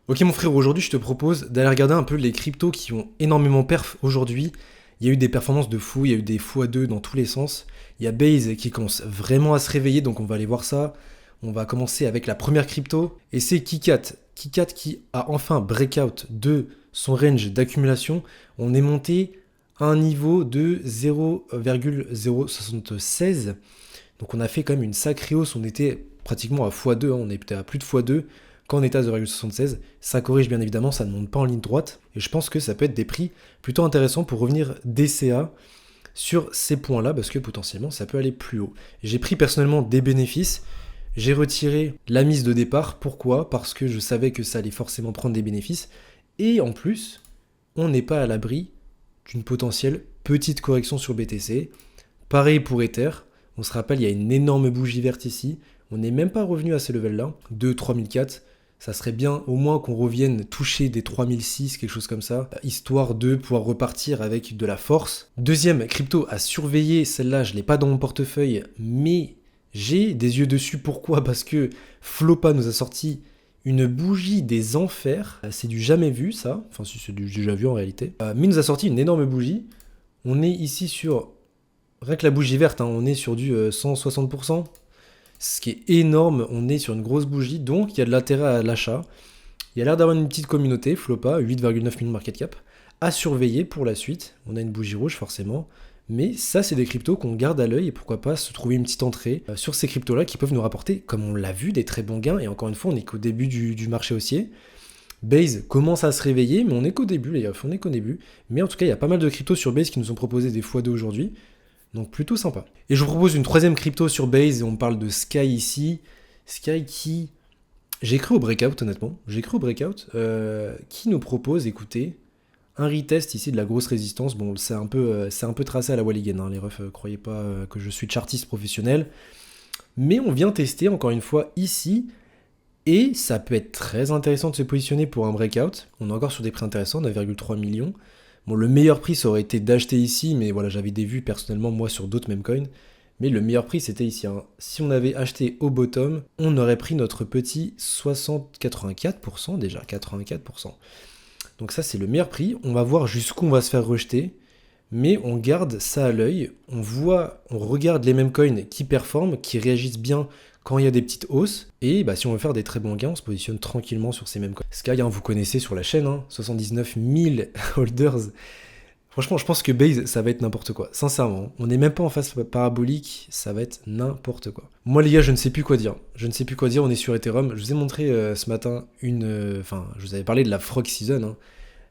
Ok mon frère, aujourd'hui je te propose d'aller regarder un peu les cryptos qui ont énormément perf aujourd'hui. Il y a eu des performances de fou, il y a eu des x2 dans tous les sens. Il y a Base qui commence vraiment à se réveiller, donc on va aller voir ça. On va commencer avec la première crypto, et c'est Kikat. Kikat qui a enfin breakout de son range d'accumulation. On est monté à un niveau de 0,076. Donc on a fait quand même une sacrée hausse, on était pratiquement à x2, on était à plus de x2 quand on était à 0,76. Ça corrige bien évidemment, ça ne monte pas en ligne droite, et je pense que ça peut être des prix plutôt intéressants pour revenir DCA sur ces points-là, parce que potentiellement ça peut aller plus haut. J'ai pris personnellement des bénéfices, j'ai retiré la mise de départ, pourquoi? Parce que je savais que ça allait forcément prendre des bénéfices, et en plus, on n'est pas à l'abri d'une potentielle petite correction sur BTC. Pareil pour Ether. On se rappelle, il y a une énorme bougie verte ici. On n'est même pas revenu à ces levels-là, de 3004. Ça serait bien au moins qu'on revienne toucher des 3006, quelque chose comme ça, histoire de pouvoir repartir avec de la force. Deuxième crypto à surveiller, celle-là, je ne l'ai pas dans mon portefeuille, mais j'ai des yeux dessus. Pourquoi? Parce que Flopa nous a sorti une bougie des enfers. C'est du jamais vu, ça. Enfin, si c'est du déjà vu en réalité. Mais il nous a sorti une énorme bougie. On est ici sur rien que la bougie verte, hein, on est sur du 160%, ce qui est énorme, on est sur une grosse bougie, donc il y a de l'intérêt à l'achat. Il y a l'air d'avoir une petite communauté, Flopa, 8,9 millions de market cap, à surveiller pour la suite. On a une bougie rouge forcément, mais ça c'est des cryptos qu'on garde à l'œil et pourquoi pas se trouver une petite entrée sur ces cryptos-là qui peuvent nous rapporter, comme on l'a vu, des très bons gains. Et encore une fois, on n'est qu'au début du marché haussier. Base commence à se réveiller, mais on est qu'au début les gars, on est qu'au début. Mais en tout cas, il y a pas mal de cryptos sur Base qui nous ont proposé des x2 aujourd'hui. Donc plutôt sympa. Et je vous propose une troisième crypto sur Base, et on parle de Sky ici. Sky qui... J'ai cru au breakout honnêtement, j'ai cru au breakout, qui nous propose, écoutez, un retest ici de la grosse résistance. Bon, c'est un peu tracé à la Walligan, hein, les refs, croyez pas que je suis chartiste professionnel. Mais on vient tester encore une fois ici, et ça peut être très intéressant de se positionner pour un breakout. On est encore sur des prix intéressants, 9,3 millions. Bon, le meilleur prix, ça aurait été d'acheter ici, mais voilà, j'avais des vues personnellement, moi, sur d'autres meme coins. Mais le meilleur prix, c'était ici, hein. Si on avait acheté au bottom, on aurait pris notre petit 84% déjà, 84%. Donc ça, c'est le meilleur prix. On va voir jusqu'où on va se faire rejeter, mais on garde ça à l'œil. On regarde les meme coins qui performent, qui réagissent bien quand il y a des petites hausses. Et bah, si on veut faire des très bons gains, on se positionne tranquillement sur ces mêmes coins. Sky, hein, vous connaissez sur la chaîne, hein, 79 000 holders. Franchement, je pense que Base, ça va être n'importe quoi. Sincèrement, on n'est même pas en phase parabolique, ça va être n'importe quoi. Moi, les gars, je ne sais plus quoi dire. Je ne sais plus quoi dire, on est sur Ethereum. Je vous ai montré ce matin Enfin, je vous avais parlé de la Frog Season, hein.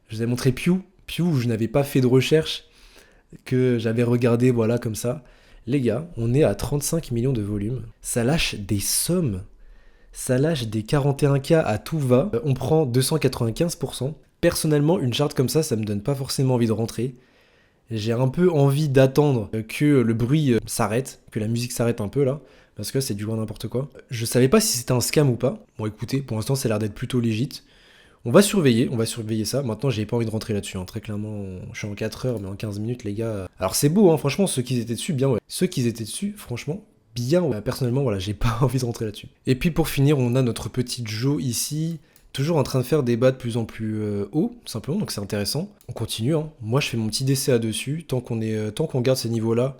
Je vous avais montré Pew. Pew, où je n'avais pas fait de recherche, que j'avais regardé, voilà, comme ça. Les gars, on est à 35 millions de volume. Ça lâche des sommes. Ça lâche des 41K à tout va. On prend 295%. Personnellement, une charte comme ça me donne pas forcément envie de rentrer. J'ai un peu envie d'attendre que le bruit s'arrête, que la musique s'arrête un peu là, parce que c'est du loin n'importe quoi. Je savais pas si c'était un scam ou pas. Bon écoutez, pour l'instant ça a l'air d'être plutôt légit. On va surveiller ça. Maintenant, j'ai pas envie de rentrer là-dessus, hein. Très clairement, je suis en 4 heures, mais en 15 minutes, les gars. Alors, c'est beau, hein, franchement, ceux qui étaient dessus, bien, ouais. Ceux qui étaient dessus, franchement, bien, ouais. Personnellement, voilà, j'ai pas envie de rentrer là-dessus. Et puis, pour finir, on a notre petite Joe ici, toujours en train de faire des bas de plus en plus haut, tout simplement, donc c'est intéressant. On continue, hein. Moi, je fais mon petit DCA dessus. Tant qu'on garde ces niveaux-là,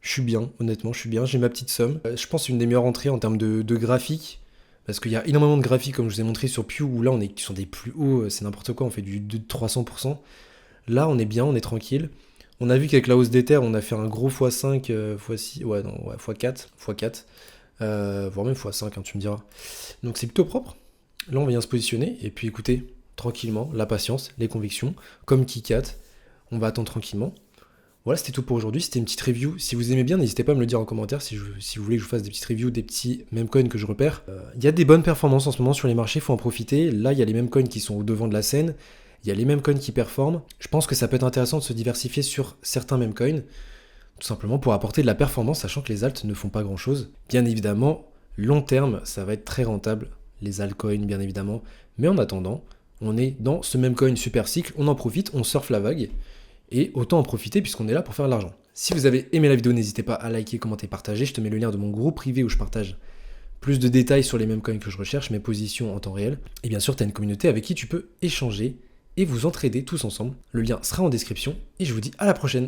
je suis bien, honnêtement, je suis bien. J'ai ma petite somme. Je pense que c'est une des meilleures entrées en termes de graphique. Parce qu'il y a énormément de graphiques, comme je vous ai montré sur Pew, où là on est sur des plus hauts, c'est n'importe quoi, on fait du 300%. Là on est bien, on est tranquille. On a vu qu'avec la hausse d'Ether, on a fait un gros x5, x6, ouais, non, ouais, x4, x4, voire même x5, hein, tu me diras. Donc c'est plutôt propre. Là on vient se positionner, et puis écoutez, tranquillement, la patience, les convictions, comme Kikat, on va attendre tranquillement. Voilà, c'était tout pour aujourd'hui, c'était une petite review. Si vous aimez bien, n'hésitez pas à me le dire en commentaire si vous voulez que je vous fasse des petites reviews, des petits meme coins que je repère. Il y a des bonnes performances en ce moment sur les marchés, faut en profiter. Là, il y a les meme coins qui sont au devant de la scène, il y a les meme coins qui performent. Je pense que ça peut être intéressant de se diversifier sur certains meme coins, tout simplement pour apporter de la performance, sachant que les alts ne font pas grand-chose. Bien évidemment, long terme, ça va être très rentable, les altcoins bien évidemment. Mais en attendant, on est dans ce meme coin super cycle, on en profite, on surfe la vague. Et autant en profiter puisqu'on est là pour faire de l'argent. Si vous avez aimé la vidéo, n'hésitez pas à liker, commenter, partager. Je te mets le lien de mon groupe privé où je partage plus de détails sur les mêmes coins que je recherche, mes positions en temps réel. Et bien sûr, tu as une communauté avec qui tu peux échanger et vous entraider tous ensemble. Le lien sera en description et je vous dis à la prochaine.